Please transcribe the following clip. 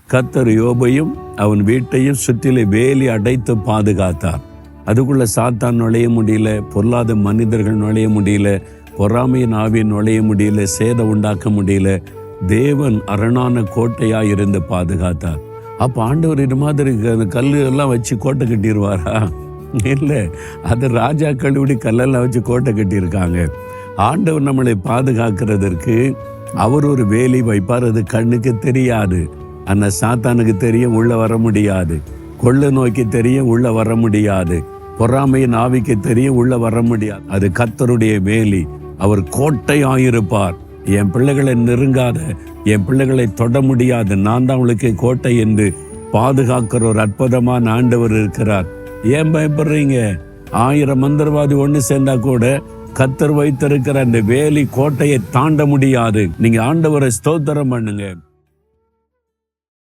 கர்த்தர் யோபையும் அவன் வீட்டையும் சுற்றிலே வேலி அடைத்து பாதுகாத்தார். அதுக்குள்ள சாத்தான் நுழைய முடியல, பொல்லாத மனிதர்கள் நுழைய முடியல, பொறாமையின் ஆவியை நுழைய முடியல, சேதம் உண்டாக்க முடியல. தேவன் அரணான கோட்டையாய் இருந்து பாதுகாத்தார். அப்ப ஆண்டவர் இது மாதிரி அந்த கல்லு எல்லாம் வச்சு கோட்டை கட்டிடுவாரா? இல்லை, அது ராஜாக்கள் இப்படி கல்லெல்லாம் வச்சு கோட்டை கட்டியிருக்காங்க. ஆண்டவர் நம்மளை பாதுகாக்கிறதற்கு அவர் ஒரு வேலி வைப்பார். அது கண்ணுக்கு தெரியாது, ஆனால் சாத்தானுக்கு தெரியும், உள்ள வர முடியாது. கொள்ளை நோக்கி தெரியும், உள்ள வர முடியாது. பொறாமையின் ஆவிக்கு தெரியும், உள்ள வர முடியாது. அது கர்த்தருடைய வேலி. அவர் கோட்டையாயிருப்பார். என் பிள்ளைகளை நெருங்காத, என் பிள்ளைகளை தொட முடியாது, நான் தான் அவளுக்கு கோட்டை என்று பாதுகாக்கிற ஒரு அற்புதமான ஆண்டவர் இருக்கிறார். ஏன் பயப்படுறீங்க? 1000 மந்திரவாதி ஒன்று சேர்ந்தா கூட கர்த்தர் வைத்திருக்கிற அந்த வேலி கோட்டையை தாண்ட முடியாது. நீங்க ஆண்டவரை ஸ்தோத்திரம் பண்ணுங்க.